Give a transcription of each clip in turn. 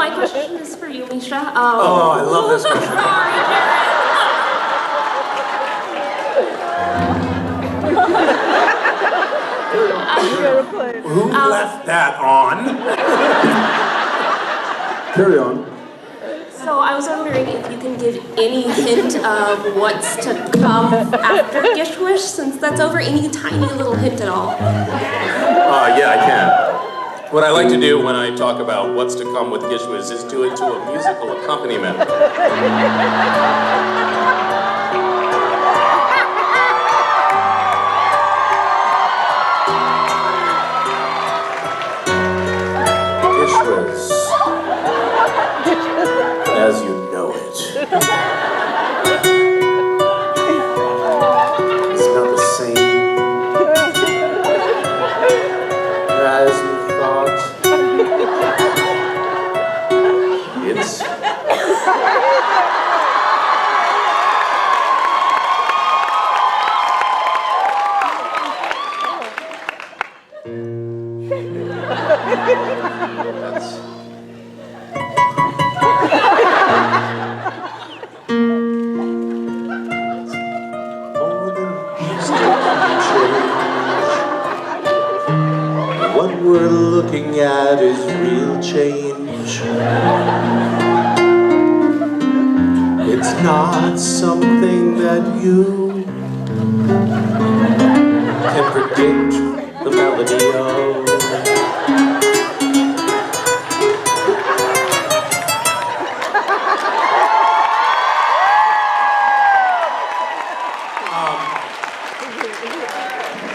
my question is for you, Misha. Oh, I love this question. Sorry, Who left that on? Carry on. So I was wondering if you can give any hint of what's to come after Gish Wish, since that's over. Any tiny little hint at all? Yeah, I can. What I like to do when I talk about what's to come with Gish Wish is do it to a musical accompaniment. Gish Wish, as you know it, it's not the same as you thought. It's more than just a change. What we're looking at is real change. It's not something that you can predict the melody of.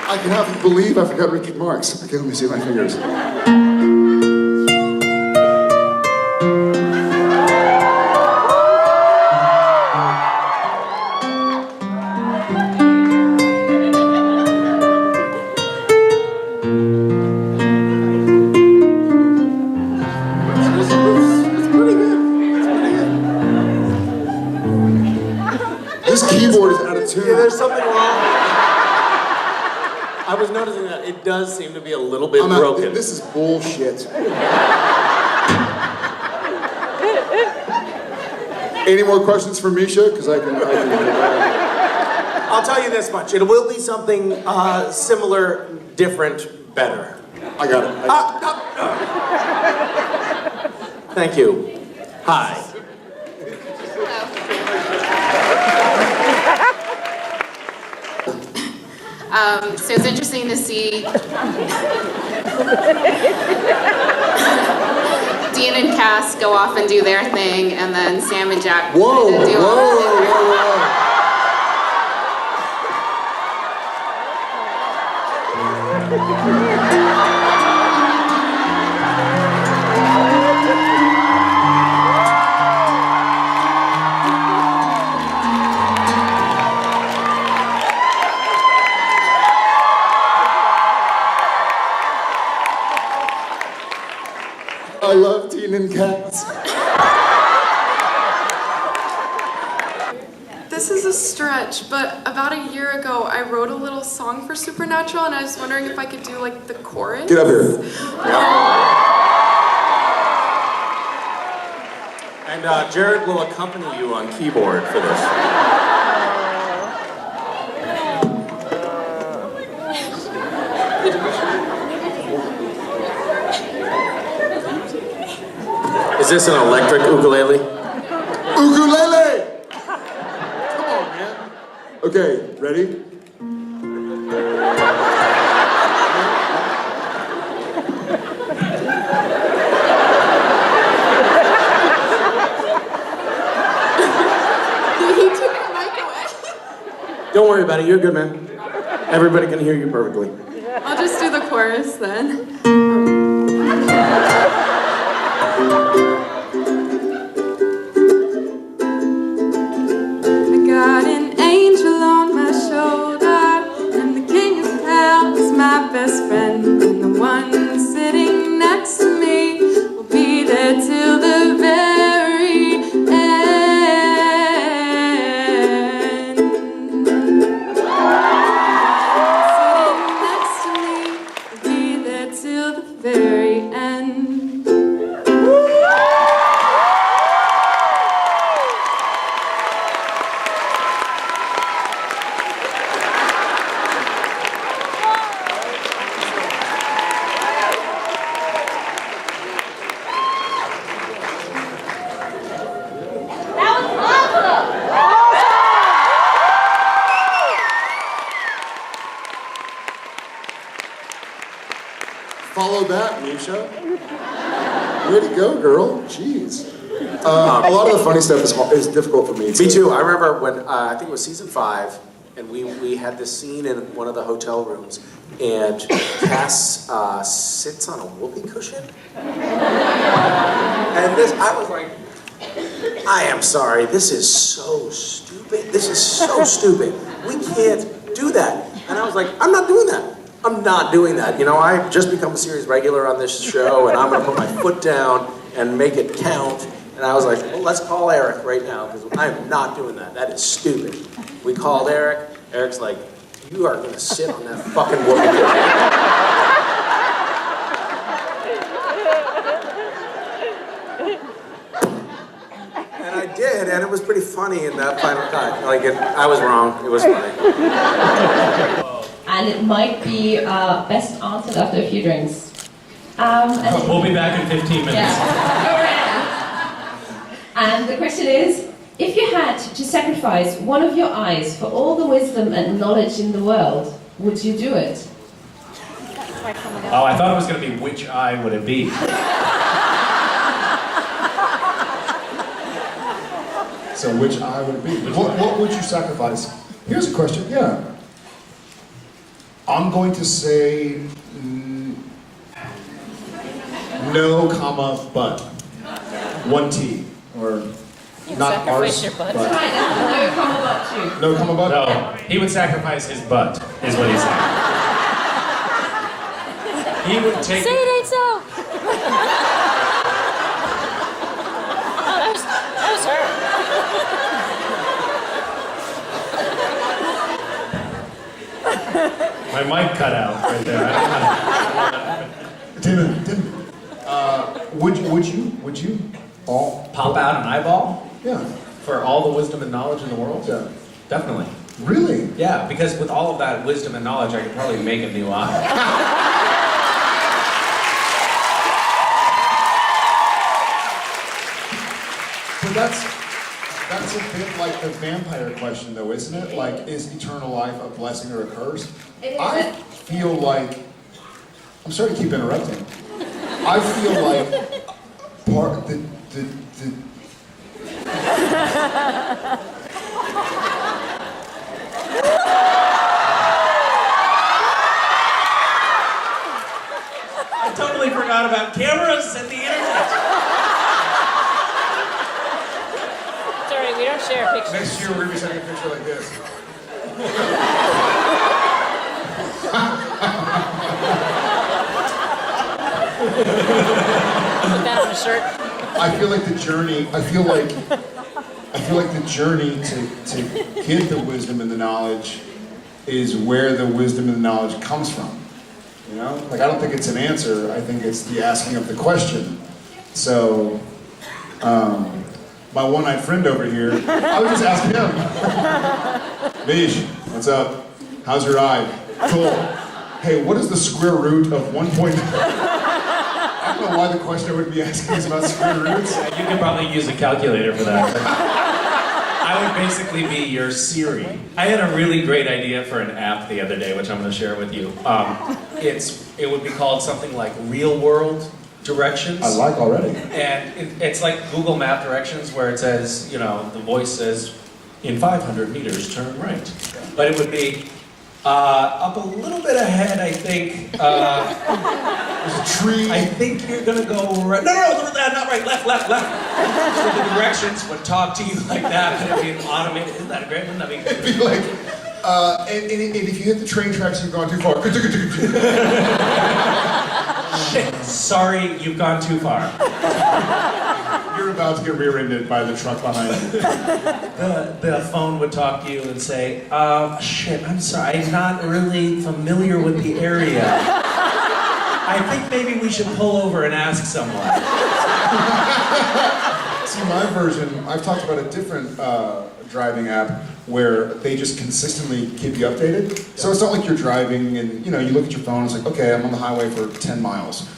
I can have you believe I forgot Richard Marx. Okay, let me see my fingers. It's pretty good. This keyboard is out of tune. Yeah, there's something wrong. I was noticing that it does seem to be a little bit broken. This is bullshit. Any more questions for Misha? Because I can I'll tell you this much. It will be something similar, different, better. I got it. Thank you. Hi. So it's interesting to see Dean and Cass go off and do their thing, and then Sam and Jack do all of I love Dean and Cass. This is a stretch, but about a year ago, I wrote a little song for Supernatural, and I was wondering if I could do like the chorus. Get up here. And Jared will accompany you on keyboard for this. Is this an electric ukulele? Ukulele! Come on, man. Okay, ready? He took the mic away. Don't worry about it. You're good, man. Everybody can hear you perfectly. I'll just do the chorus then. I got an angel on my shoulder, and the king of hell is my best friend, and the one sitting next to me will be there till the very end. Sitting next to me will be there till the very end. Misha. Way to go, girl. Jeez. A lot of the funny stuff is difficult for me. Me too. I remember when, I think it was season 5, and we had this scene in one of the hotel rooms, and Cass sits on a whoopee cushion. And this, I was like, I am sorry, this is so stupid. This is so stupid. We can't do that. And I was like, I'm not doing that. I'm not doing that. You know, I've just become a series regular on this show, and I'm gonna put my foot down and make it count. And I was like, well, let's call Eric right now, because I'm not doing that. That is stupid. We called Eric. Eric's like, you are gonna sit on that fucking whoopee cushion. And I did, and it was pretty funny in that final cut. Like, I was wrong. It was funny. And it might be best answered after a few drinks. We'll be back in 15 minutes. Yeah. And the question is, if you had to sacrifice one of your eyes for all the wisdom and knowledge in the world, would you do it? Oh, I thought it was going to be which eye would it be? So which eye would it be? What would you sacrifice? Here's a question, yeah. I'm going to say no, comma, but. 1 T. Or not ours, That's right, no comma but you. No comma, but? No, he would sacrifice his butt, is what he said. He would take... Say it ain't so! Oh, that was her. My mic cut out right there. I don't know. Would you all Pop out an eyeball? Yeah. For all the wisdom and knowledge in the world? Yeah. Definitely. Really? Yeah, because with all of that wisdom and knowledge, I could probably make a new eye. But that's a bit like the vampire question, though, isn't it? Like, is eternal life a blessing or a curse? It is. I feel like, I'm sorry to keep interrupting. I feel like part the I totally forgot about cameras and the internet. Sorry, we don't share pictures. next year we're gonna be sending a picture like this. Put that on a shirt. I feel like the journey. I feel like the journey to get the wisdom and the knowledge is where the wisdom and the knowledge comes from. You know, like I don't think it's an answer. I think it's the asking of the question. So, my one-eyed friend over here, I was just asking him. Mish, what's up? How's your eye? Cool. Hey, what is the square root of 1.9? I don't know why the question I would be asking is about square roots. You could probably use a calculator for that. I would basically be your Siri. I had a really great idea for an app the other day, which I'm going to share with you. It would be called something like Real World Directions. I like already. And it's like Google Map directions where it says, you know, the voice says, in 500 meters, turn right. But it would be up a little bit ahead, I think. There's a tree. I think you're gonna go right. No, not right. Left. So the directions would talk to you like that, and it'd be automated. Isn't that great? Wouldn't that be It'd be like, and if you hit the train tracks, you've gone too far. Shit, sorry, you've gone too far. You're about to get rear-ended by the truck behind you. The phone would talk to you and say, shit, I'm sorry, I'm not really familiar with the area. I think maybe we should pull over and ask someone. See, my version, I've talked about a different driving app where they just consistently keep you updated. So it's not like you're driving and you look at your phone, it's like, okay, I'm on the highway for 10 miles.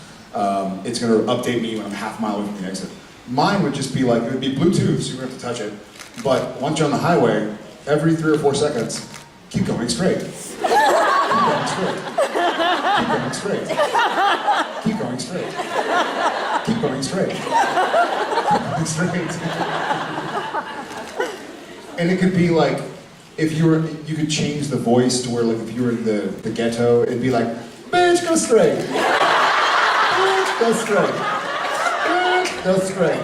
It's gonna update me when I'm half a mile away from the exit. Mine would just be like, it would be Bluetooth, so you wouldn't have to touch it. But once you're on the highway, every 3 or 4 seconds, keep going straight. Keep going straight. Keep going straight. Keep going straight. straight. Keep going straight. Keep going straight. And it could be like, if you could change the voice to where, like, if you were in the ghetto, it'd be like, bitch, go straight. Bitch, go straight. Bitch, go straight.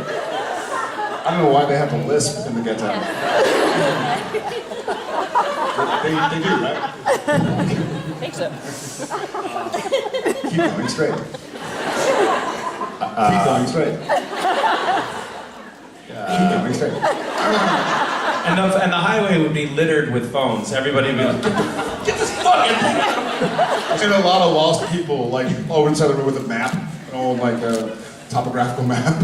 I don't know why they have a lisp in the ghetto. They do, right? I think so. Keep going straight. Keep going straight. Keep going straight. And the highway would be littered with phones. Everybody would be like, get this fucking thing. And a lot of lost people, like, over inside the room with a map, an old, like, topographical map.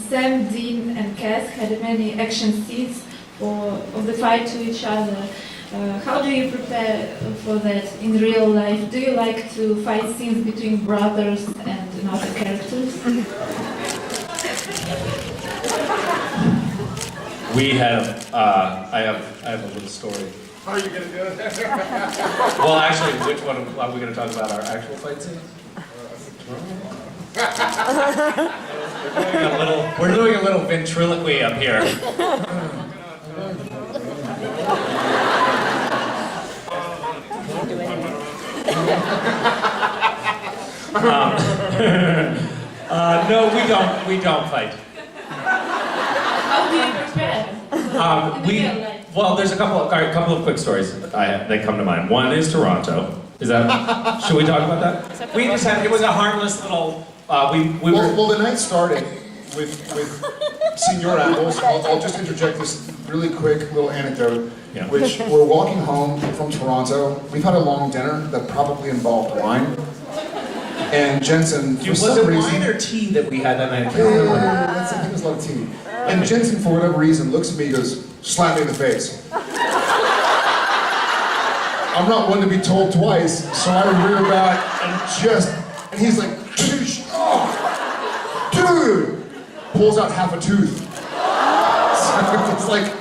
Sam, Dean, and Cass had many action scenes of the fight to each other. How do you prepare for that in real life? Do you like to fight scenes between brothers and other characters? We have, I have a little story. How are you gonna do it? Well, actually, which one are we going to talk about? Our actual fight scenes? We're doing a little ventriloquy up here. No, we don't fight. How do you prepare? Well, there's a couple of quick stories that come to mind. One is Toronto. Is that? Should we talk about that? We just had. It was a harmless little. Well, the night started with Senor Apples. I'll just interject this really quick little anecdote, Yeah. which we're walking home from Toronto. We've had a long dinner that probably involved wine. And Jensen, for Was some it reason, wine or tea that we had that night? I can't yeah, remember. I think it was a lot of tea. And Jensen, for whatever reason, looks at me and goes, slap me in the face. I'm not one to be told twice, so I rear back and he's like, oh, dude! Pulls out half a tooth. So it's like,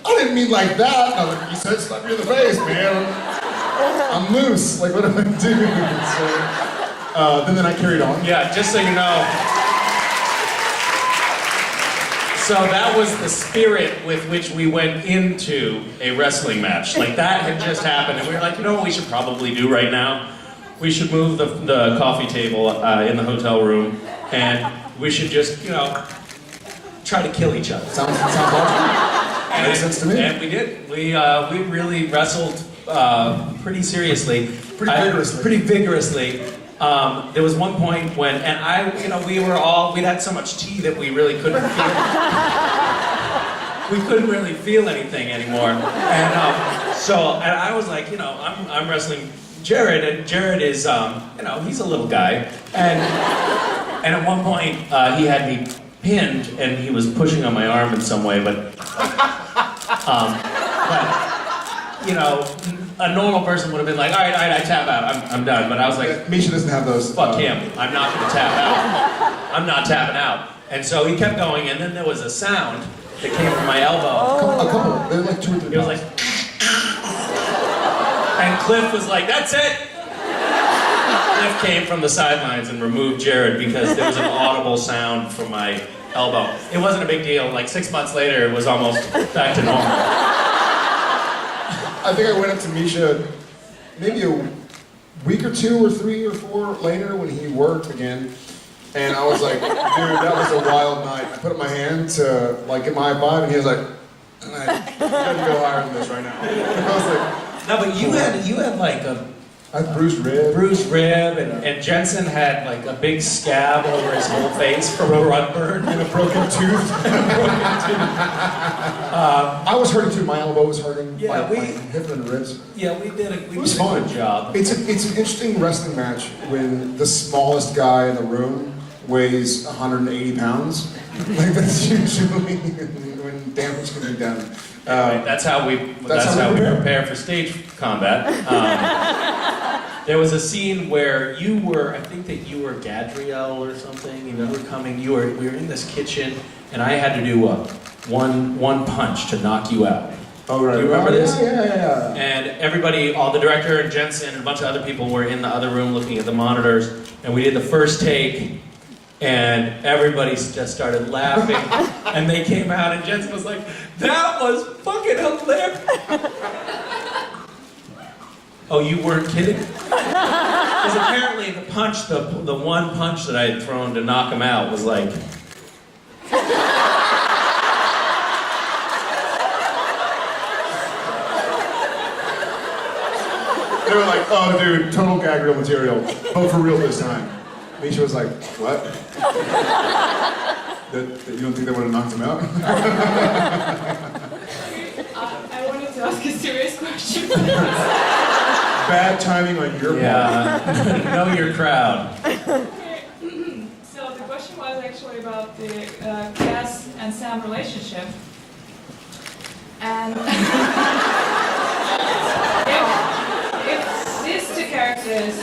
I didn't mean like that. I was like, you said slap me in the face, man. I'm loose, like what am I doing? So, then I carried on. Yeah, just so you know. So that was the spirit with which we went into a wrestling match. Like that had just happened, and we were like, you know what we should probably do right now? We should move the coffee table in the hotel room, and we should just, try to kill each other. Sounds logical. Makes sense to me. And we did. We really wrestled pretty seriously. Pretty vigorously. There was one point when, and we'd had so much tea that we really couldn't feel, we couldn't really feel anything anymore. And I was like, I'm wrestling Jared, and Jared is, he's a little guy. And at one point, he had me pinned, and he was pushing on my arm in some way, but a normal person would have been like, all right, I tap out, I'm done. But I was like, Misha doesn't have those. fuck him, I'm not gonna tap out. I'm not tapping out. And so he kept going, and then there was a sound that came from my elbow. A couple. They're like 2 or 3. It was like, and Cliff was like, that's it. Cliff came from the sidelines and removed Jared because there was an audible sound from my elbow. It wasn't a big deal. Like 6 months later, it was almost back to normal. I think I went up to Misha maybe a week or 2 or 3 or 4 later when he worked again. And I was like, dude, that was a wild night. I put up my hand to get my vibe, and he was like, I gotta go higher than this right now. And I was like, No, but you had like a I had bruised rib. And Jensen had like a big scab over his whole face from a rug burn. And a broken tooth. I was hurting too. My elbow was hurting. Yeah, my hip and ribs. Yeah, we did a good fun. job. It's an interesting wrestling match when the smallest guy in the room weighs 180 pounds. Like that's usually when damage can be done. That's how we prepare for stage combat. There was a scene where I think that you were Gadriel or something, you were coming, we were in this kitchen, and I had to do one punch to knock you out. Oh, right. Do you remember this? Yeah. And everybody, all the director and Jensen and a bunch of other people were in the other room looking at the monitors, and we did the first take, and everybody just started laughing, and they came out, and Jensen was like, "That was fucking hilarious." Oh, you weren't kidding? Because apparently the punch, the one punch that I had thrown to knock him out was like... They were like, oh, dude, total gag reel material. Oh, for real this time. Misha was like, what? that you don't think they would have knocked him out? I wanted to ask a serious question. Bad timing on your part. Yeah, know your crowd. Okay. So the question was actually about the Cass and Sam relationship. And if these two characters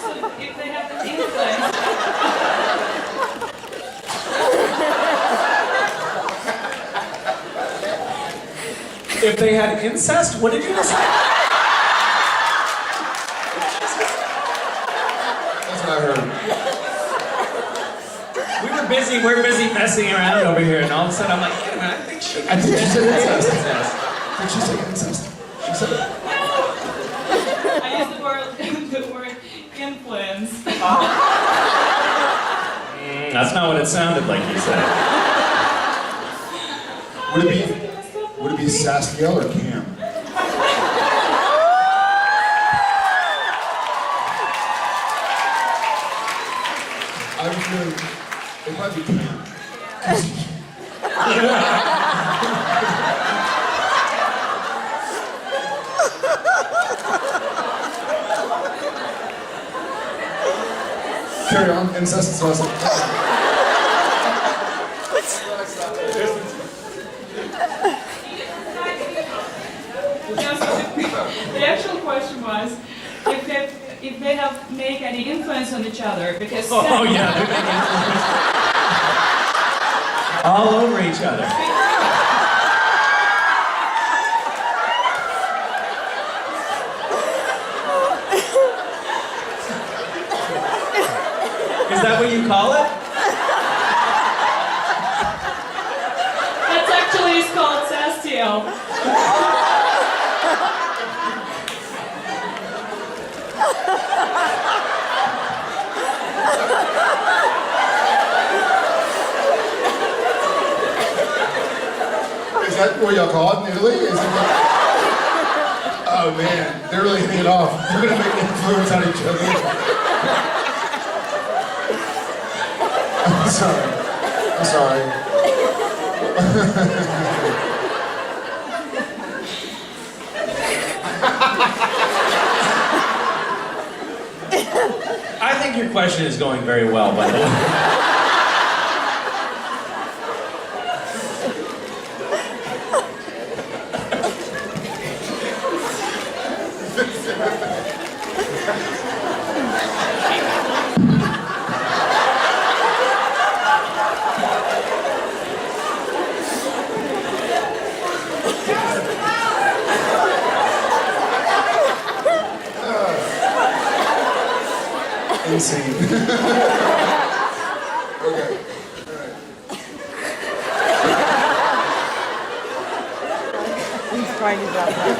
so if they have an influence If they had incest, what did you say? That's what I heard. We're busy messing around over here, and all of a sudden I'm like, wait a minute, I think she I think she said incest. Did she say incest? She said it. I use the word influence. That's not what it sounded like you said. Would it be Saskiel or Cam? I was feeling it might be Cam. Carry on, incest is awesome. The actual question was if they have make any influence on each other because Oh yeah, they're making influence. All over each other. Is that what you call it? That's actually is called Sastiel. Is that what y'all call it in Italy? Is it oh man, they're really hitting it off. They're gonna make influence on each other. I'm sorry. I'm sorry. I think your question is going very well, by the way. Insane. Okay. He's trying to drop that.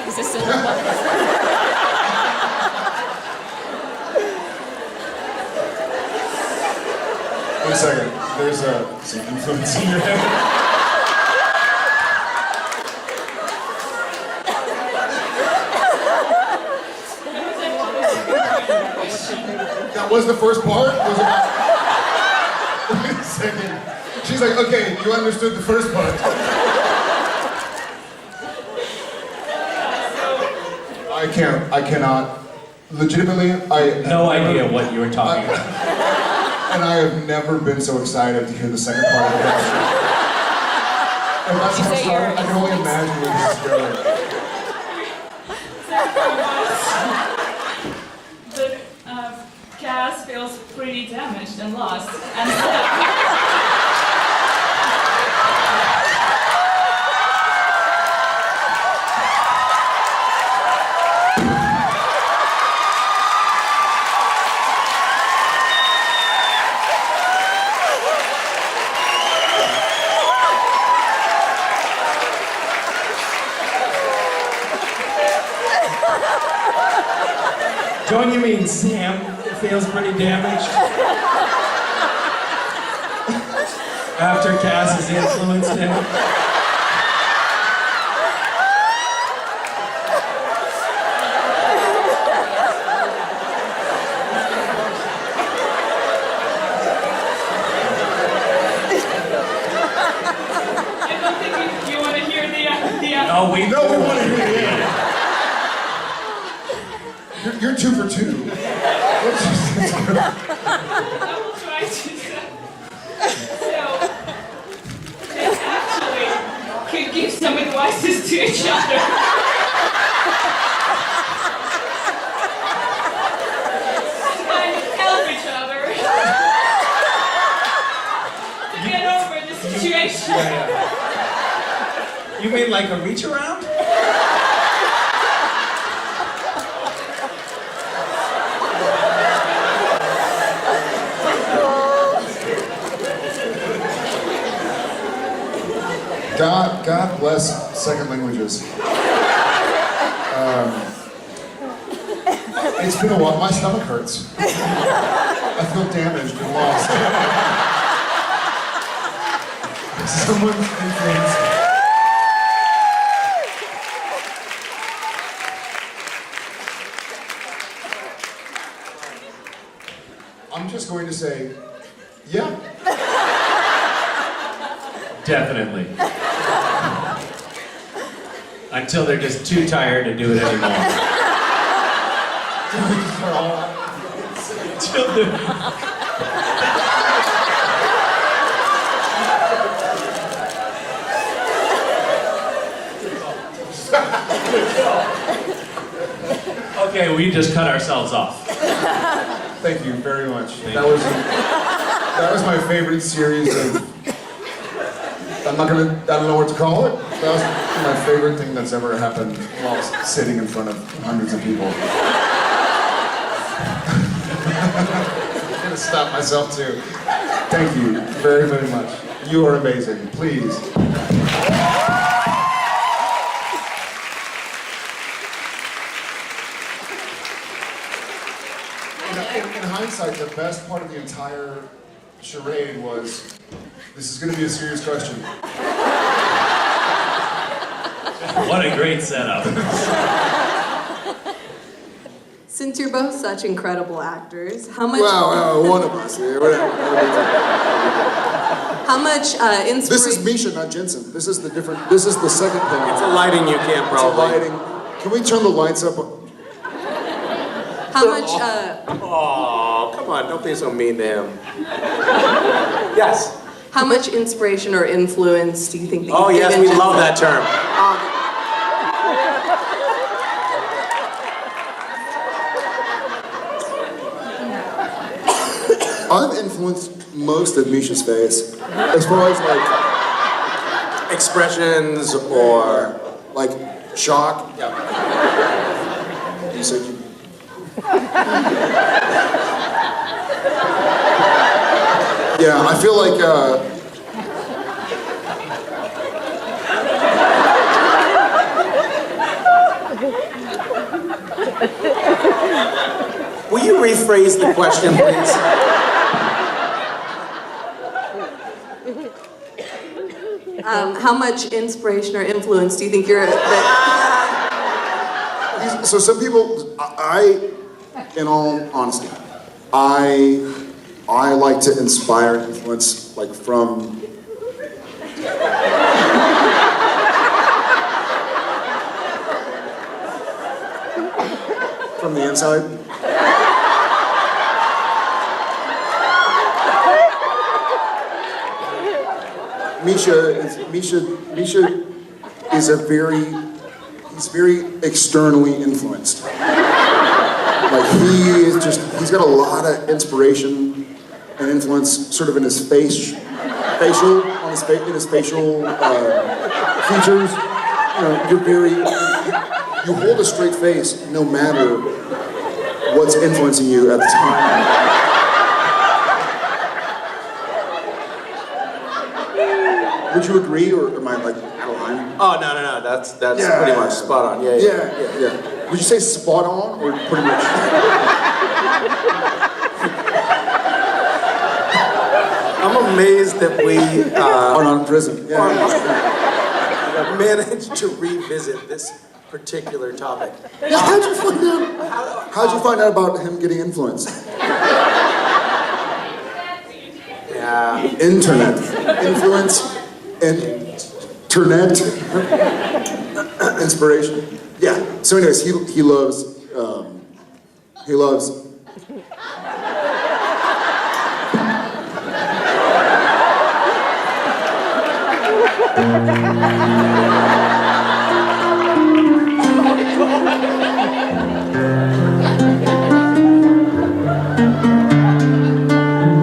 Is this still Wait a second. There's some influence in your head. That was the first part? Was it? Wait a second. She's like, okay, you understood the first part. I cannot Legitimately, No idea what you were talking about. And I have never been so excited to hear the second part of the question. And that's how it started. I can only imagine where this is going. The cast feels pretty damaged and lost. And Don't you mean Sam feels pretty damaged? After Cass has influenced him? I don't think you want to hear the No, we No, we want to hear the end. You're 2 for 2. I will try to. So, they actually could give some advices to each other. And kind of help each other to get over the situation. You mean like a reach around? God bless second languages. It's been a while. My stomach hurts. I feel damaged and lost. Someone's influence. I'm just going to say, yeah. Definitely. Until they're just too tired to do it anymore. Until Okay, we just cut ourselves off. Thank you very much. That was my favorite series of. I don't know what to call it. That was my favorite thing that's ever happened while sitting in front of hundreds of people. I'm gonna stop myself too. Thank you very, very much. You are amazing. Please. In hindsight, the best part of the entire charade was, this is going to be a serious question. What a great setup. Since you're both such incredible actors, how much Well, one of us. how much inspiration? This is Misha, not Jensen. This is the second thing. It's a lighting you can't It's a probably. lighting. Can we turn the lights up? How much Oh, come on, don't be so mean to him. Yes. how much inspiration or influence do you think that Oh you've yes, given we love Jensen? that term. I've influenced most of Misha's face. As far as like Expressions or like shock. yeah. You said you. Yeah, I feel like Will you rephrase the question, please? How much inspiration or influence do you think you're that so some people, in all honesty, I like to inspire and influence like from from the inside. Misha is he's very externally influenced. Like he's got a lot of inspiration and influence sort of in his features. You know, you hold a straight face no matter what's influencing you at the time. Would you agree, or am I like lying? Oh, no, that's pretty much spot on. Yeah. Would you say spot on, or pretty much? I'm amazed that we are not in prison. Managed to revisit this particular topic. Yeah, how'd you find out about him getting influenced? Yeah. Internet. Influence. Internet. Inspiration. Yeah. So anyways, he loves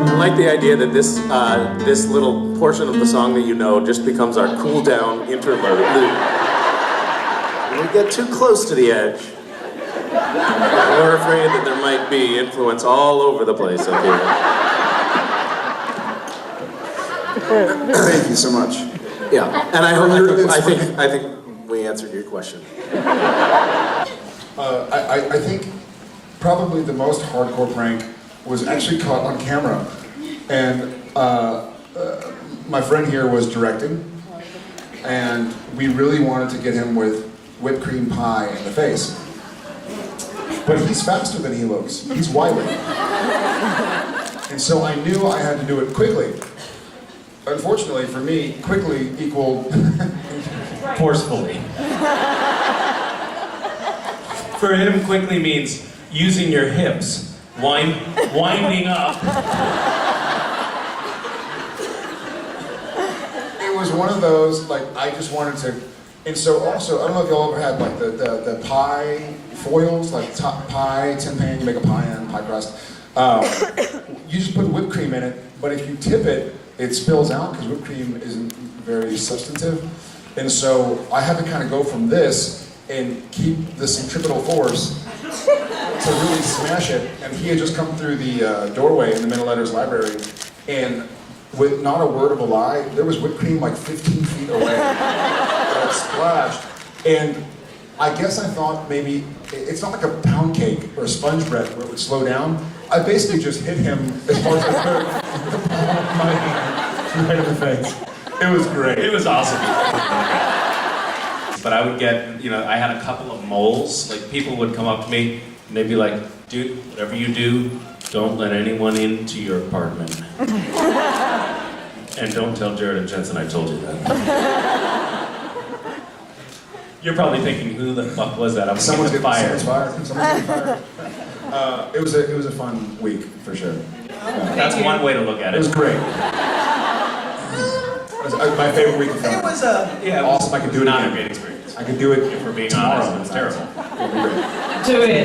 I like the idea that this little portion of the song that you know just becomes our cool down interlude. When we get too close to the edge, we're afraid that there might be influence all over the place up here. Thank you so much. Yeah, and I think we answered your question. I think probably the most hardcore prank was actually caught on camera. And my friend here was directing, and we really wanted to get him with whipped cream pie in the face. But he's faster than he looks. He's wily. And so I knew I had to do it quickly. Unfortunately for me, quickly equaled Forcefully. For him, quickly means using your hips, winding up. It was one of those, like, I just wanted to, and so also, I don't know if y'all ever had like the pie foils, like top pie, tin pan, you make a pie in, pie crust. You just put whipped cream in it, but if you tip it, it spills out because whipped cream isn't very substantive. And so I had to kind of go from this and keep the centripetal force to really smash it. And he had just come through the doorway in the Middle Letters Library, and with not a word of a lie, there was whipped cream like 15 feet away. And it splashed. And I guess I thought maybe, it's not like a pound cake or a sponge bread where it would slow down. I basically just hit him as hard as I could with the palm of my hand right in the face. It was great. It was awesome. But I would get, I had a couple of moles. Like, people would come up to me and they'd be like, dude, whatever you do, don't let anyone into your apartment. And don't tell Jared and Jensen I told you that. You're probably thinking, who the fuck was that? I'm Someone's getting fired. Someone's fired. It was a fun week, for sure. That's one way to look at it. It was great. It was my favorite week of filming. It was awesome. I could do it not again. a great experience. I could do it If we're being tomorrow. honest, it was terrible. It would be great. Do it.